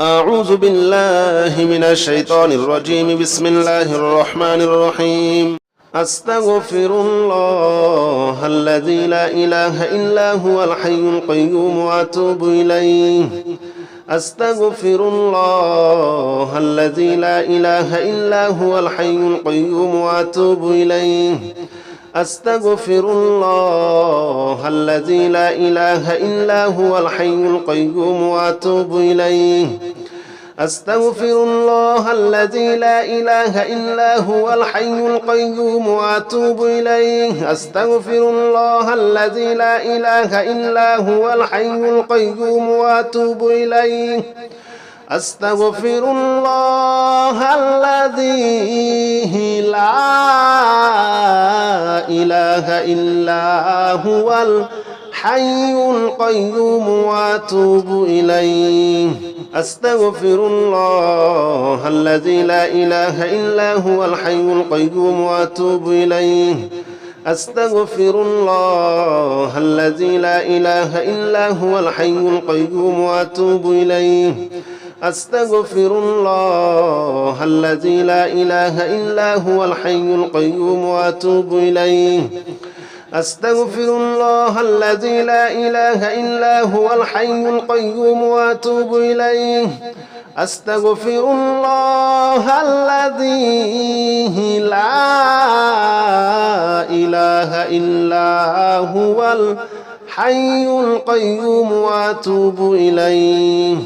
أعوذ بالله من الشيطان الرجيم. بسم الله الرحمن الرحيم. أستغفر الله الذي لا إله إلا هو الحي القيوم وأتوب إليه. أستغفر الله الذي لا إله إلا هو الحي القيوم وأتوب إليه. أستغفر الله الذي لا إله إلا هو الحي القيوم وأتوب إليه. أستغفر الله الذي لا إله إلا هو الحي القيوم وأتوب إليه. أستغفر الله الذي لا إله إلا هو الحي القيوم وأتوب إليه. أستغفر الله الذي لا إله إلا هو الحي القيوم وأتوب إليه. أستغفر الله الذي لا إله إلا هو الحي القيوم وأتوب إليه. أستغفر الله الذي لا إله إلا هو الحي القيوم وأتوب إليه. أستغفر الله الذي لا إله إلا هو الحي القيوم وأتوب إليه. أستغفر الله الذي لا إله إلا هو الحي القيوم وأتوب إليه. أستغفر الله الذي لا إله إلا هو الحي القيوم وأتوب إليه.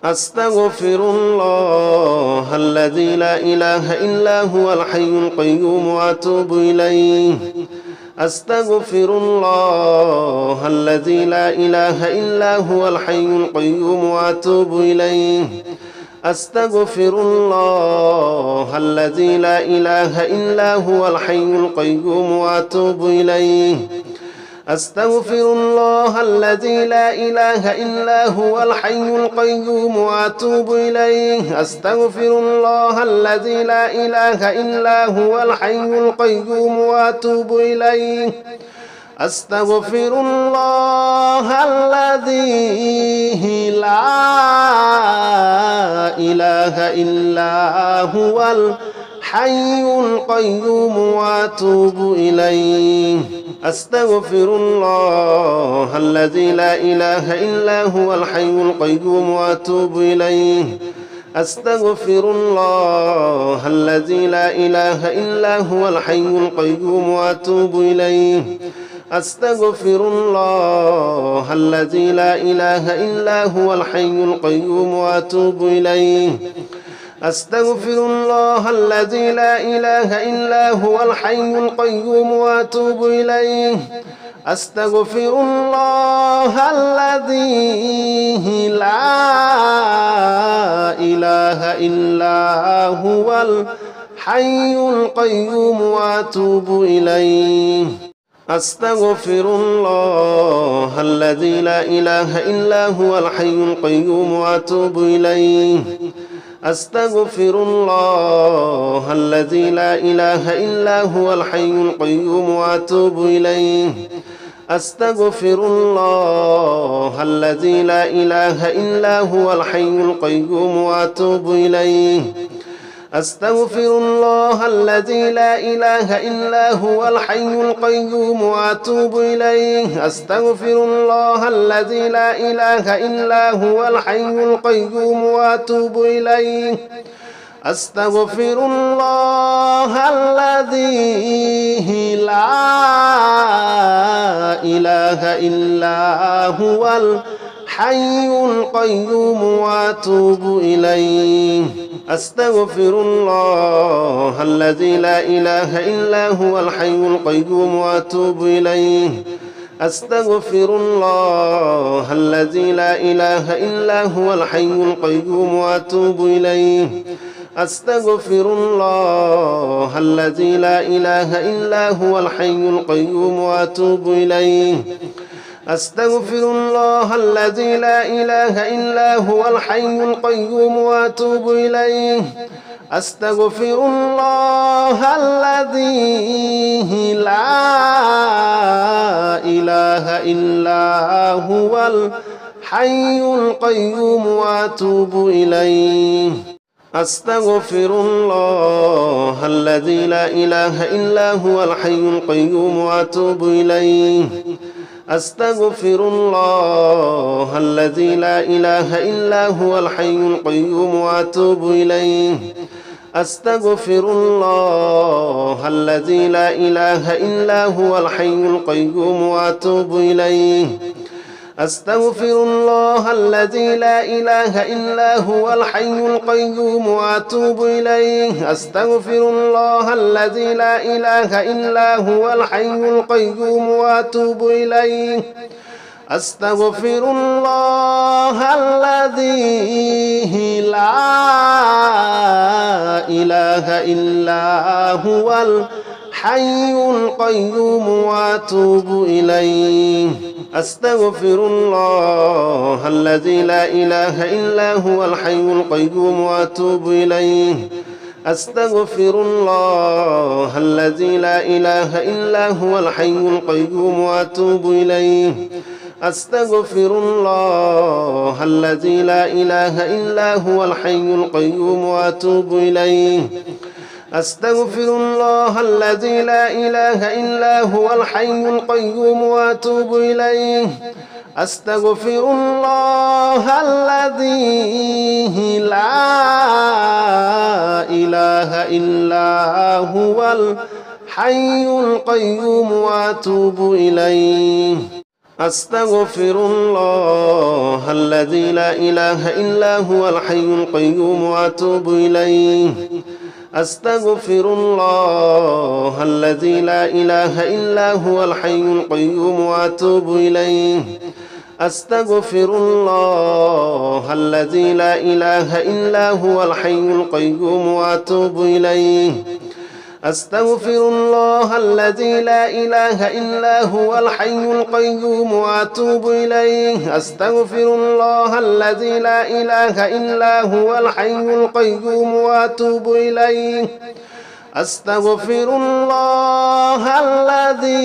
أستغفر الله الذي لا إله إلا هو الحي القيوم وأتوب إليه. أستغفر الله الذي لا إله إلا هو الحي القيوم وأتوب إليه. أستغفر الله الذي لا إله إلا هو الحي القيوم وأتوب إليه. أستغفر الله الذي لا إله إلا هو الحي القيوم وأتوب إليه. أستغفر الله الذي لا إله إلا هو الحي القيوم وأتوب إليه. أستغفر الله الذي لا إله إلا هو الحي القيوم وأتوب إليه. أستغفر الله الذي لا إله إلا هو الحي القيوم وأتوب إليه. أستغفر الله الذي لا إله إلا هو الحي القيوم وأتوب إليه. أستغفر الله الذي لا إله إلا هو الحي القيوم وأتوب إليه. أستغفر الله الذي لا إله إلا هو الحي القيوم وأتوب إليه. أستغفر الله الذي لا إله إلا هو الحي القيوم وأتوب إليه. أستغفر الله الذي لا إله إلا هو الحي القيوم وأتوب إليه. أستغفر الله الذي لا إله إلا هو الحي القيوم وأتوب إليه. أستغفر الله الذي لا إله إلا هو الحي القيوم وأتوب إليه. أستغفر الله الذي لا إله إلا هو الحي القيوم وأتوب إليه. أستغفر الله الذي لا إله إلا هو الحي القيوم وأتوب إليه. أستغفر الله الذي لا إله إلا هو الحي القيوم وأتوب إليه. أستغفر الله الذي لا إله إلا هو الحي القيوم وأتوب إليه. أستغفر الله الذي لا إله إلا هو الحي القيوم وأتوب إليه. أستغفر الله الذي لا إله إلا هو الحي القيوم وأتوب إليه. أستغفر الله الذي لا إله إلا هو الحي القيوم وأتوب إليه. أستغفر الله الذي لا إله إلا هو الحي القيوم وأتوب إليه أستغفر الله الذي لا إله إلا هو الحي القيوم وأتوب إليه أستغفر الله الذي لا إله إلا هو الحي القيوم وأتوب إليه أستغفر الله الذي لا إله إلا هو الحي القيوم وأتوب إليه أستغفر الله الذي لا إله إلا هو الحي القيوم وأتوب إليه أستغفر الله الذي لا إله إلا هو الحي القيوم وأتوب إليه أستغفر الله الذي لا إله إلا هو الحي القيوم وأتوب إليه أستغفر الله الذي لا إله إلا هو الحي القيوم وأتوب إليه أستغفر الله الذي لا إله إلا هو الحي القيوم وأتوب إليه أستغفر الله الذي لا إله إلا هو الحي القيوم وأتوب إليه أستغفر الله الذي لا إله إلا هو الحي القيوم وأتوب إليه أستغفر الله الذي لا إله إلا هو الحي القيوم وأتوب إليه أستغفر الله الذي لا إله إلا هو الحي القيوم وأتوب إليه أستغفر الله الذي لا إله إلا هو الحي القيوم وأتوب إليه أستغفر الله الذي لا إله إلا هو الحي القيوم وأتوب إليه أستغفر الله الذي لا إله إلا هو الحي القيوم وأتوب إليه أستغفر الله الذي لا إله إلا هو الحي القيوم وأتوب إليه أستغفر الله الذي لا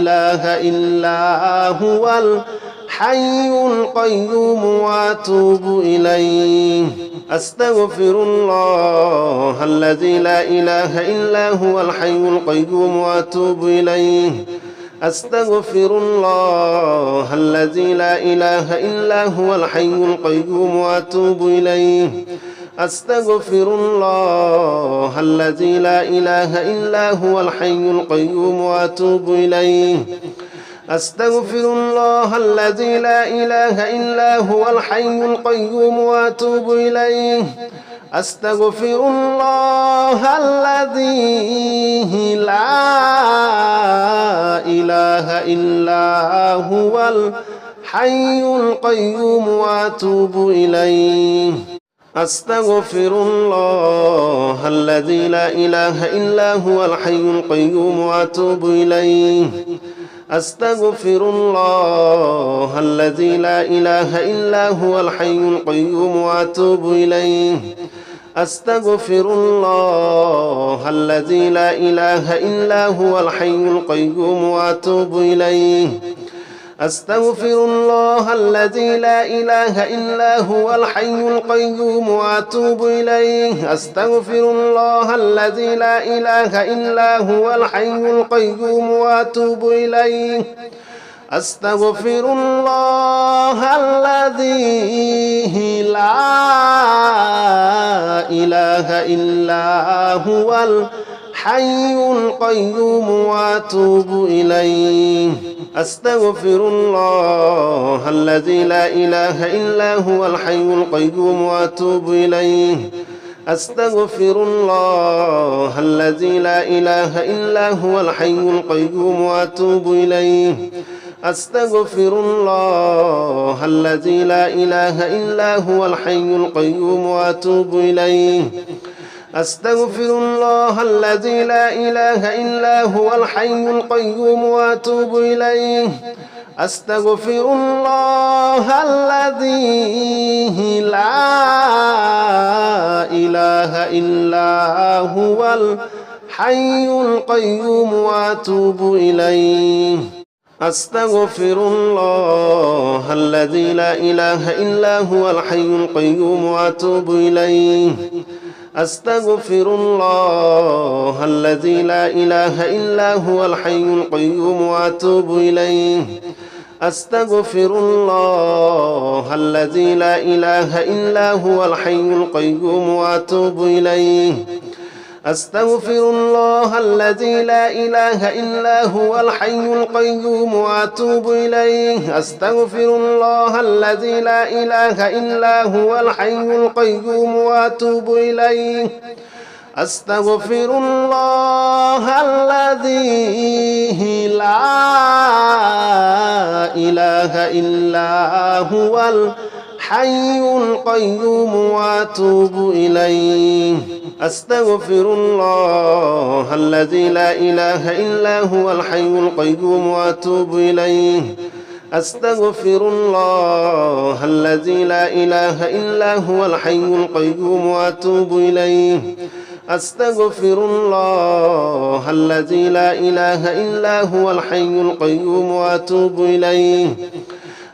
إله إلا هو الحي القيوم وأتوب إليه أستغفر الله الذي لا إله إلا هو الحي القيوم وأتوب إليه أستغفر الله الذي لا إله إلا هو الحي القيوم وأتوب إليه أستغفر الله الذي لا إله إلا هو الحي القيوم وأتوب إليه أستغفر الله الذي لا إله إلا هو الحي القيوم وأتوب إليه أستغفر الله الذي لا إله إلا هو الحي القيوم وأتوب إليه أستغفر الله الذي لا إله إلا هو الحي القيوم وأتوب إليه أستغفر الله الذي لا إله إلا هو الحي القيوم وأتوب إليه أستغفر الله الذي لا إله إلا هو الحي القيوم وأتوب إليه أستغفر الله الذي لا إله إلا هو الحي القيوم وأتوب إليه أستغفر الله الذي لا إله إلا هو الحي القيوم وأتوب إليه أستغفر الله الذي لا إله إلا هو الحي القيوم وأتوب إليه أستغفر الله الذي لا إله إلا هو الحي القيوم وأتوب إليه أستغفر الله الذي لا إله إلا هو الحي القيوم وأتوب إليه أستغفر الله الذي لا إله إلا هو الحي القيوم وأتوب إليه أستغفر الله الذي لا إله إلا هو الحي القيوم وأتوب إليه أستغفر الله الذي لا إله إلا هو الحي القيوم وأتوب إليه أستغفر الله الذي لا إله إلا هو الحي القيوم وأتوب إليه أستغفر الله الذي لا إله إلا هو الحي القيوم وأتوب إليه أستغفر الله الذي لا إله إلا هو الحي القيوم وأتوب إليه أستغفر الله الذي لا إله إلا هو الحي القيوم وأتوب إليه أستغفر الله الذي لا إله إلا هو الحي القيوم وأتوب إليه أستغفر الله الذي لا إله إلا هو الحي القيوم وأتوب إليه أستغفر الله الذي لا إله إلا هو الحي القيوم وأتوب إليه أستغفر الله الذي لا إله إلا هو الحي القيوم وأتوب إليه أستغفر الله الذي لا إله إلا هو الحي القيوم وأتوب إليه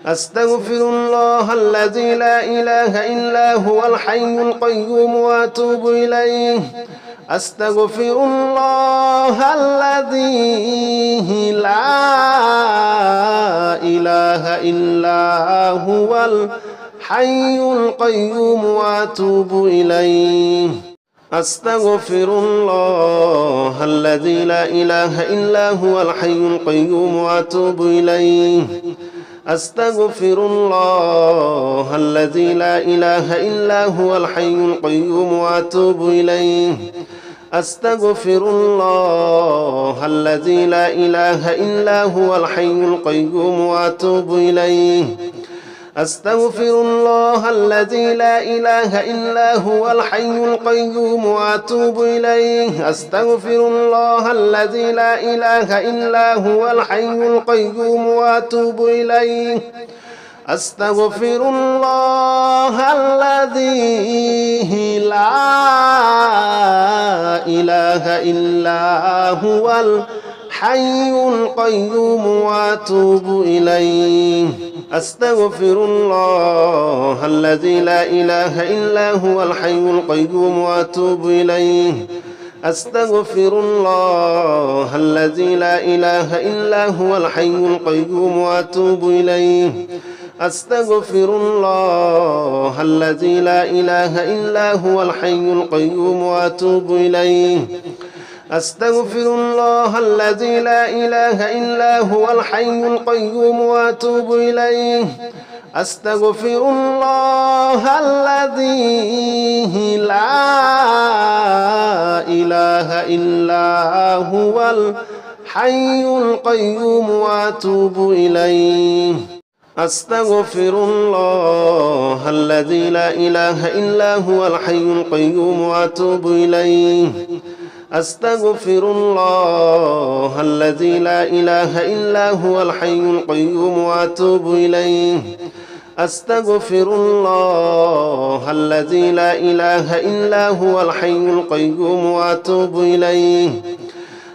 أستغفر الله الذي لا إله إلا هو الحي القيوم وأتوب إليه أستغفر الله الذي لا إله إلا هو الحي القيوم وأتوب إليه أستغفر الله الذي لا إله إلا هو الحي القيوم وأتوب إليه أستغفر الله الذي لا إله إلا هو الحي القيوم وأتوب إليه أستغفر الله الذي لا إله إلا هو الحي القيوم وأتوب إليه أستغفر الله الذي لا إله إلا هو الحي القيوم وأتوب إليه أستغفر الله الذي لا إله إلا هو الحي القيوم وأتوب إليه أستغفر الله الذي لا إله إلا هو الحي القيوم وأتوب إليه أستغفر الله الذي لا إله إلا هو الحي القيوم وأتوب إليه أستغفر الله الذي لا إله إلا هو الحي القيوم وأتوب إليه أستغفر الله الذي لا إله إلا هو الحي القيوم وأتوب إليه أستغفر الله الذي لا إله إلا هو الحي القيوم وأتوب إليه أستغفر الله الذي لا إله إلا هو الحي القيوم وأتوب إليه أستغفر الله الذي لا إله إلا هو الحي القيوم وأتوب إليه أستغفر الله الذي لا إله إلا هو الحي القيوم وأتوب إليه أستغفر الله الذي لا إله إلا هو الحي القيوم وأتوب إليه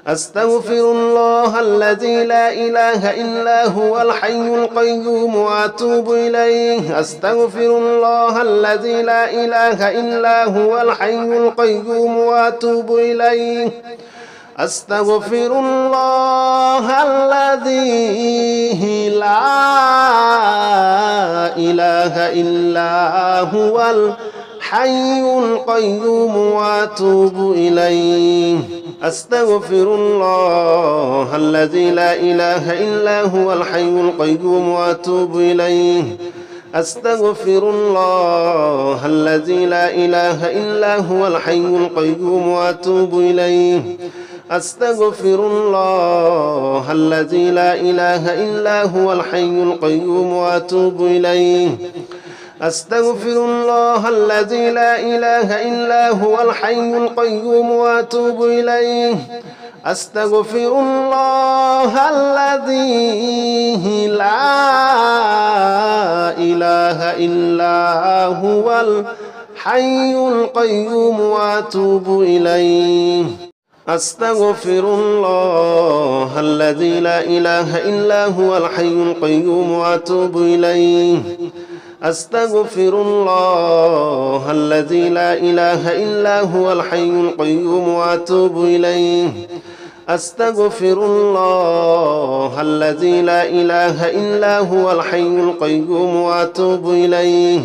أستغفر الله الذي لا إله إلا هو الحي القيوم وأتوب إليه أستغفر الله الذي لا إله إلا هو الحي القيوم وأتوب إليه أستغفر الله الذي لا إله إلا هو الحي القيوم وأتوب إليه أستغفر الله الذي لا إله إلا هو الحي القيوم وأتوب إليه أستغفر الله الذي لا إله إلا هو الحي القيوم وأتوب إليه أستغفر الله الذي لا إله إلا هو الحي القيوم وأتوب إليه أستغفر الله الذي لا إله إلا هو الحي القيوم وأتوب إليه أستغفر الله الذي لا إله إلا هو الحي القيوم وأتوب إليه أستغفر الله الذي لا إله إلا هو الحي القيوم وأتوب إليه أستغفر الله الذي لا إله إلا هو الحي القيوم وأتوب إليه أستغفر الله الذي لا إله إلا هو الحي القيوم وأتوب إليه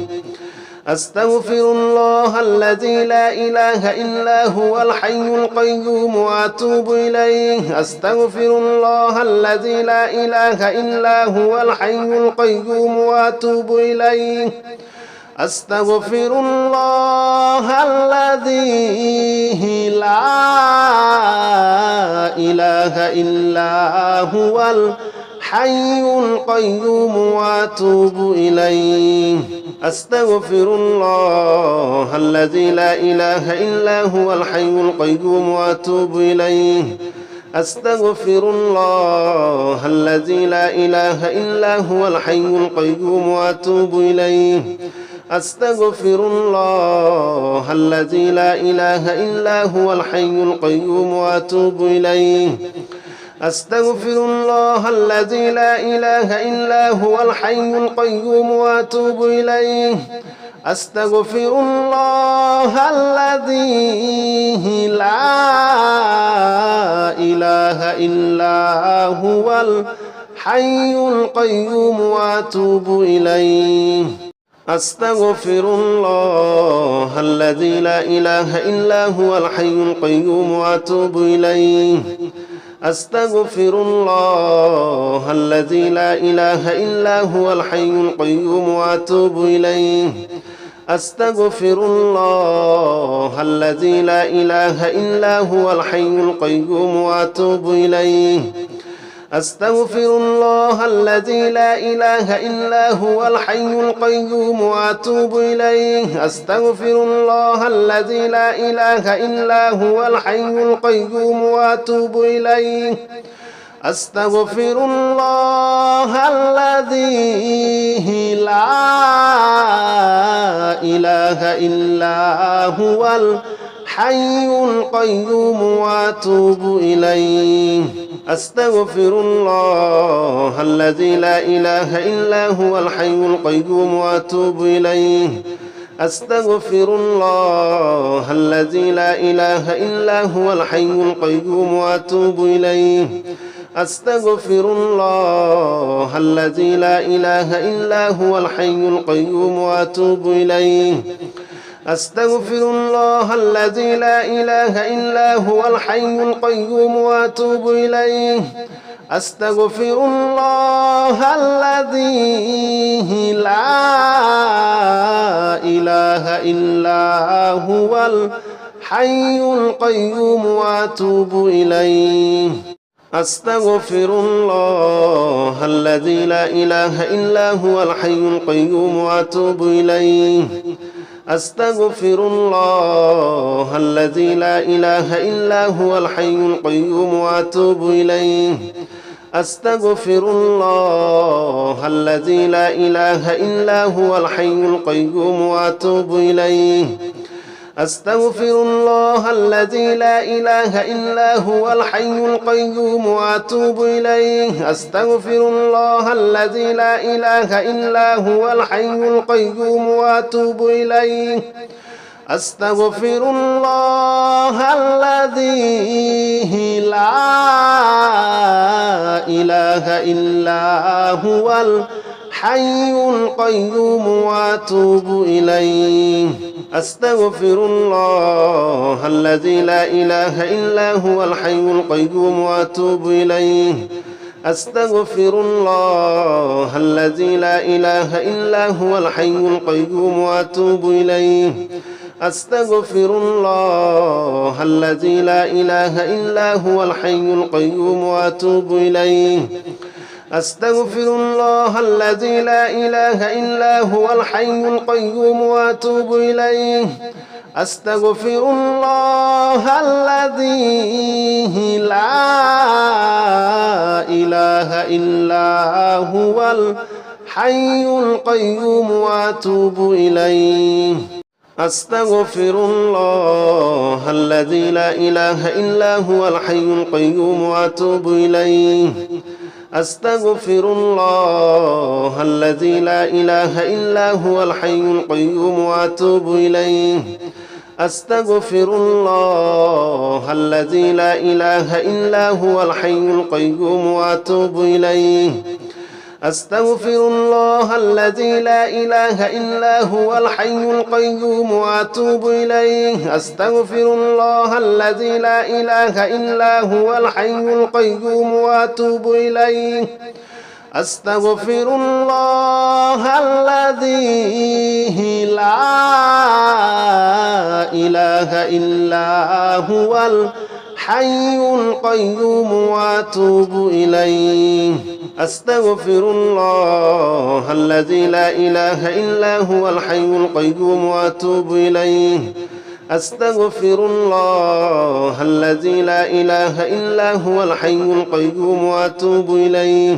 أستغفر الله الذي لا إله إلا هو الحي القيوم وأتوب إليه أستغفر الله الذي لا إله إلا هو الحي القيوم وأتوب إليه أستغفر الله الذي لا إله إلا هو الحي القيوم وأتوب إليه أستغفر الله الذي لا إله إلا هو الحي القيوم وأتوب إليه أستغفر الله الذي لا إله إلا هو الحي القيوم وأتوب إليه أستغفر الله الذي لا إله إلا هو الحي القيوم وأتوب إليه أستغفر الله الذي لا إله إلا هو الحي القيوم وأتوب إليه أستغفر الله الذي لا إله إلا هو الحي القيوم وأتوب إليه أستغفر الله الذي لا إله إلا هو الحي القيوم وأتوب إليه أستغفر الله الذي لا إله إلا هو الحي القيوم وأتوب إليه أستغفر الله الذي لا إله إلا هو الحي القيوم وأتوب إليه أستغفر الله الذي لا إله إلا هو الحي القيوم وأتوب إليه أستغفر الله الذي لا إله إلا هو الحي القيوم وأتوب إليه أستغفر الله الذي لا إله إلا هو الحي القيوم وأتوب إليه أستغفر الله الذي لا إله إلا هو الحي القيوم وأتوب إليه أستغفر الله الذي لا إله إلا هو الحي القيوم وأتوب إليه أستغفر الله الذي لا إله إلا هو الحي القيوم وأتوب إليه أستغفر الله الذي لا إله إلا هو الحي القيوم وأتوب إليه أستغفر الله الذي لا إله إلا هو الحي القيوم وأتوب إليه أستغفر الله الذي لا إله إلا هو الحي القيوم وأتوب إليه أستغفر الله الذي لا إله إلا هو الحي القيوم وأتوب إليه أستغفر الله الذي لا إله إلا هو الحي القيوم وأتوب إليه أستغفر الله الذي لا إله إلا هو الحي القيوم وأتوب إليه أستغفر الله الذي لا إله إلا هو الحي القيوم وأتوب إليه أستغفر الله الذي لا إله إلا هو الحي القيوم وأتوب إليه أستغفر الله الذي لا إله إلا هو الحي القيوم وأتوب إليه أستغفر الله الذي لا إله إلا هو الحي القيوم وأتوب إليه أستغفر الله الذي لا إله إلا هو الحي القيوم وأتوب إليه أستغفر الله الذي لا إله إلا هو الحي القيوم وأتوب إليه أستغفر الله الذي لا إله إلا هو الحي القيوم وأتوب إليه أستغفر الله الذي لا إله إلا هو الحي القيوم وأتوب إليه أستغفر الله الذي لا إله إلا هو الحي القيوم وأتوب إليه أستغفر الله الذي لا إله إلا هو الحي القيوم وأتوب إليه أستغفر الله الذي لا إله إلا هو الحي القيوم وأتوب إليه أستغفر الله الذي لا إله إلا هو الحي القيوم وأتوب إليه أستغفر الله الذي لا إله إلا هو الحي القيوم وأتوب إليه أستغفر الله الذي لا إله إلا هو الحي القيوم وأتوب إليه أستغفر الله الذي لا إله إلا هو الحي القيوم وأتوب إليه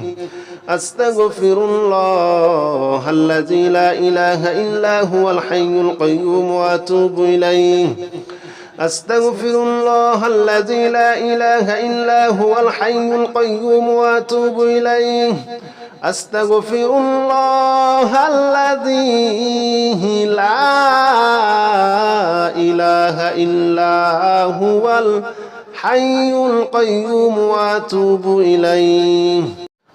أستغفر الله الذي لا إله إلا هو الحي القيوم وأتوب إليه أستغفر الله الذي لا إله إلا هو الحي القيوم وأتوب إليه أستغفر الله الذي لا إله إلا هو الحي القيوم وأتوب إليه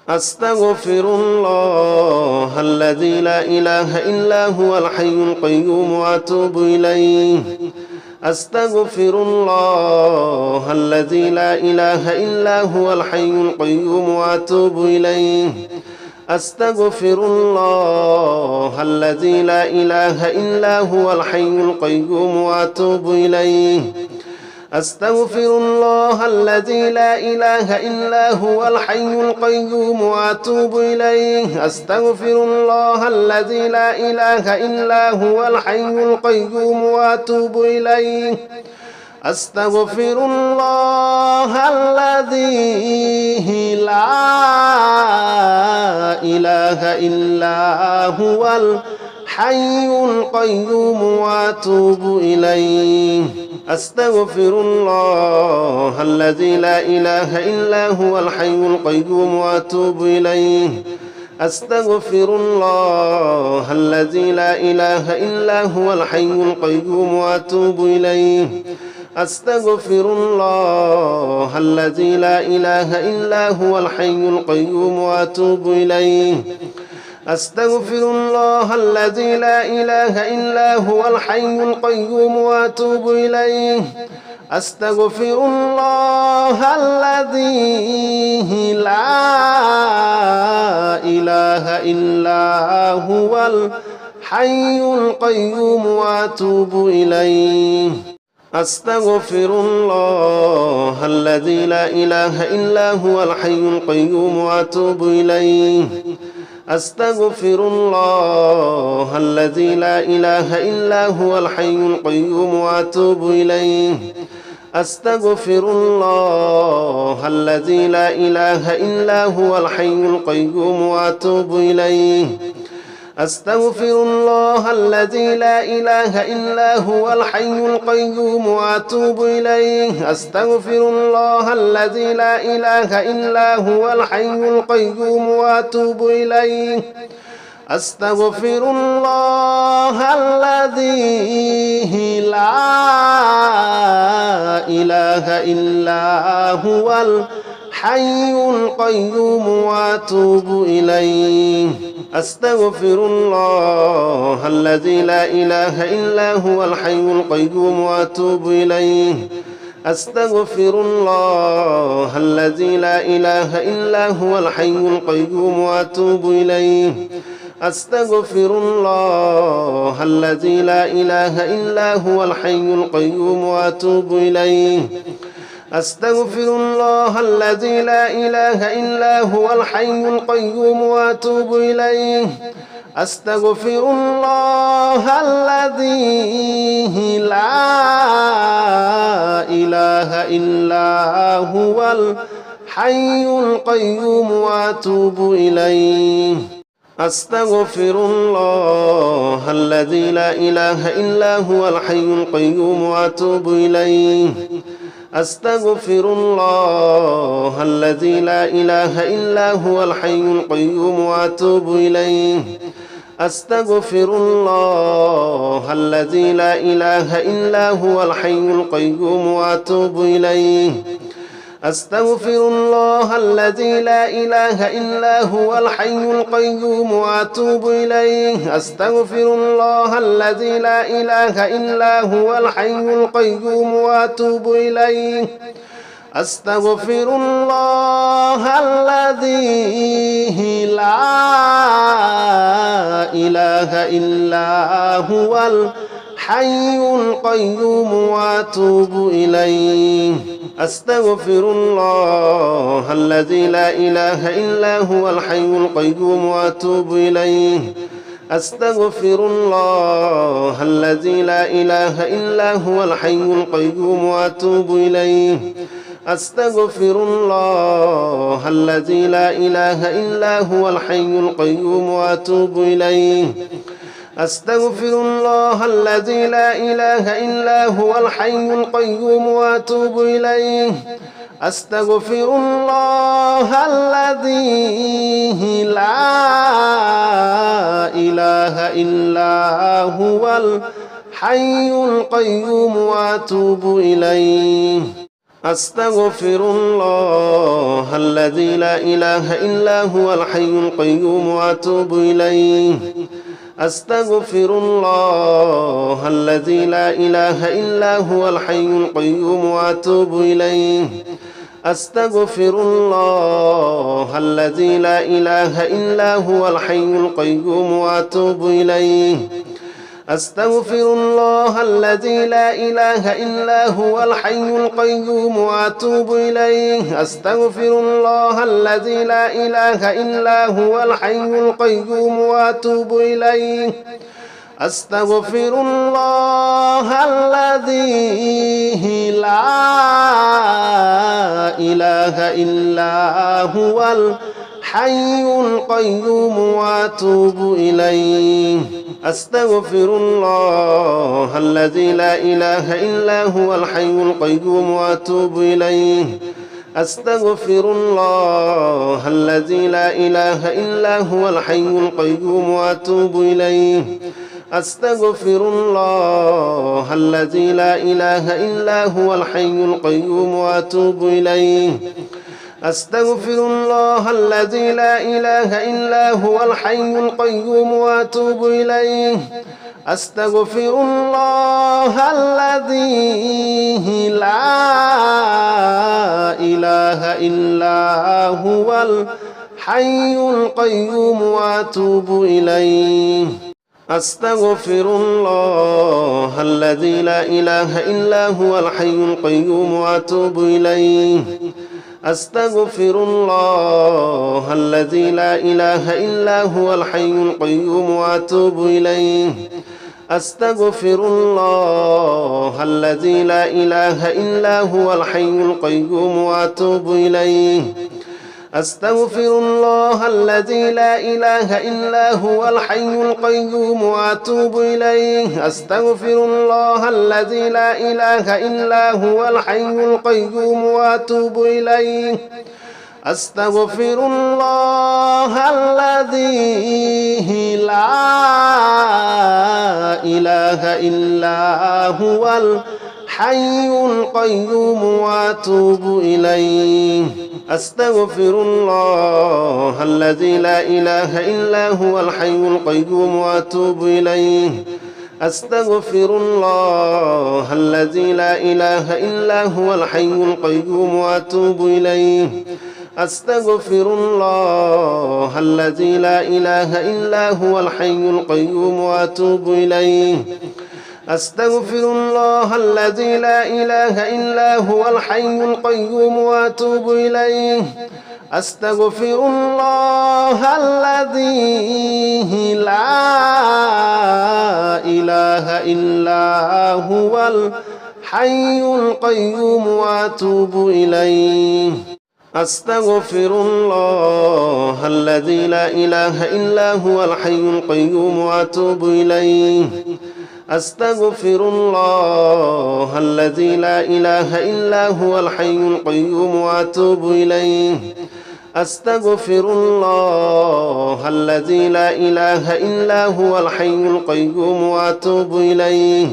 أستغفر الله الذي لا إله إلا هو الحي القيوم وأتوب إليه أستغفر الله الذي لا إله إلا هو الحي القيوم وأتوب إليه أستغفر الله الذي لا إله إلا هو الحي القيوم وأتوب إليه أستغفر الله الذي لا إله إلا هو الحي القيوم وأتوب إليه أستغفر الله الذي لا إله إلا هو الحي القيوم وأتوب إليه أستغفر الله الذي لا إله إلا هو الحي القيوم وأتوب إليه أستغفر الله الذي لا إله إلا هو الحي القيوم وأتوب إليه أستغفر الله الذي لا إله إلا هو الحي القيوم وأتوب إليه أستغفر الله الذي لا إله إلا هو الحي القيوم وأتوب إليه أستغفر الله الذي لا إله إلا هو الحي القيوم وأتوب إليه أستغفر الله الذي لا إله إلا هو الحي القيوم وأتوب إليه أستغفر الله الذي لا إله إلا هو الحي القيوم وأتوب إليه أستغفر الله الذي لا إله إلا هو الحي القيوم وأتوب إليه أستغفر الله الذي لا إله إلا هو الحي القيوم وأتوب إليه أستغفر الله الذي لا إله إلا هو الحي القيوم وأتوب إليه أستغفر الله الذي لا إله إلا هو الحي القيوم وأتوب إليه أستغفر الله الذي لا إله إلا هو الحي القيوم وأتوب إليه أستغفر الله الذي لا إله إلا هو الحي القيوم وأتوب إليه أستغفر الله الذي لا إله إلا هو الحي القيوم وأتوب إليه أستغفر الله الذي لا إله إلا هو الحي القيوم وأتوب إليه أستغفر الله الذي لا إله إلا هو الحي القيوم وأتوب إليه أستغفر الله الذي لا إله إلا هو الحي القيوم وأتوب إليه أستغفر الله الذي لا إله إلا هو الحي القيوم وأتوب إليه أستغفر الله الذي لا إله إلا هو الحي القيوم وأتوب إليه أستغفر الله الذي لا إله إلا هو الحي القيوم وأتوب إليه أستغفر الله الذي لا إله إلا هو الحي القيوم وأتوب إليه أستغفر الله الذي لا إله إلا هو الحي القيوم وأتوب إليه أستغفر الله الذي لا إله إلا هو الحي القيوم وأتوب إليه أستغفر الله الذي لا إله إلا هو الحي القيوم وأتوب إليه أستغفر الله الذي لا إله إلا هو الحي القيوم وأتوب إليه أستغفر الله الذي لا إله إلا هو الحي القيوم وأتوب إليه أستغفر الله الذي لا إله إلا هو الحي القيوم وأتوب إليه أستغفر الله الذي لا إله إلا هو الحي القيوم وأتوب إليه أستغفر الله الذي لا إله إلا هو الحي القيوم وأتوب إليه أستغفر الله الذي لا إله إلا هو الحي القيوم وأتوب إليه أستغفر الله الذي لا إله إلا هو الحي القيوم وأتوب إليه أستغفر الله الذي لا إله إلا هو الحي القيوم وأتوب إليه أستغفر الله الذي لا إله إلا هو الحي القيوم وأتوب إليه أستغفر الله الذي لا إله إلا هو الحي القيوم وأتوب إليه أستغفر الله الذي لا إله إلا هو الحي القيوم وأتوب إليه أستغفر الله الذي لا إله إلا هو الحي القيوم وأتوب إليه أستغفر الله الذي لا إله إلا هو الحي القيوم وأتوب إليه أستغفر الله الذي لا إله إلا هو الحي القيوم وأتوب إليه أستغفر الله الذي لا إله إلا هو الحي القيوم وأتوب إليه أستغفر الله الذي لا إله إلا هو الحي القيوم وأتوب إليه أستغفر الله الذي لا إله إلا هو الحي القيوم وأتوب إليه أستغفر الله الذي لا إله إلا هو الحي القيوم وأتوب إليه أستغفر الله الذي لا إله إلا هو الحي القيوم وأتوب إليه أستغفر الله الذي لا إله إلا هو الحي القيوم وأتوب إليه أستغفر الله الذي لا إله إلا هو الحي القيوم وأتوب إليه أستغفر الله الذي لا إله إلا هو الحي القيوم وأتوب إليه أستغفر الله الذي لا إله إلا هو الحي القيوم وأتوب إليه أستغفر الله الذي لا إله إلا هو الحي القيوم وأتوب إليه أستغفر الله الذي لا إله إلا هو الحي القيوم وأتوب إليه أستغفر الله الذي لا إله إلا هو الحي القيوم وأتوب إليه أستغفر الله الذي لا إله إلا هو الحي القيوم وأتوب إليه أستغفر الله الذي لا إله إلا هو الحي القيوم وأتوب إليه أستغفر الله الذي لا إله إلا هو الحي القيوم وأتوب إليه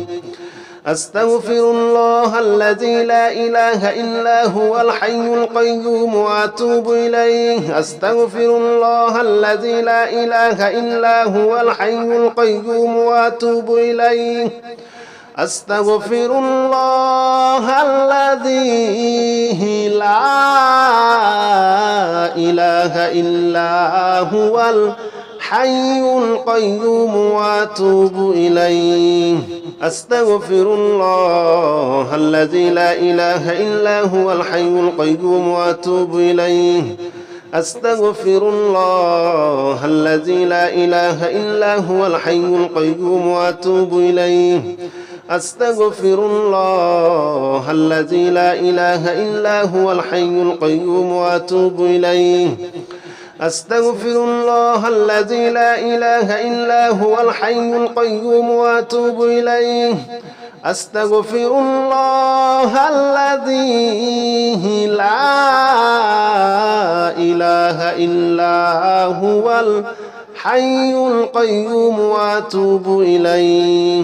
أستغفر الله الذي لا إله إلا هو الحي القيوم وأتوب إليه أستغفر الله الذي لا إله إلا هو الحي القيوم وأتوب إليه أستغفر الله الذي لا إله إلا هو الحي القيوم وأتوب إليه أستغفر الله الذي لا إله إلا هو الحي القيوم وأتوب إليه أستغفر الله الذي لا إله إلا هو الحي القيوم وأتوب إليه أستغفر الله الذي لا إله إلا هو الحي القيوم وأتوب إليه أستغفر الله الذي لا إله إلا هو الحي القيوم وأتوب إليه أستغفر الله الذي لا إله إلا هو الحي القيوم وأتوب إليه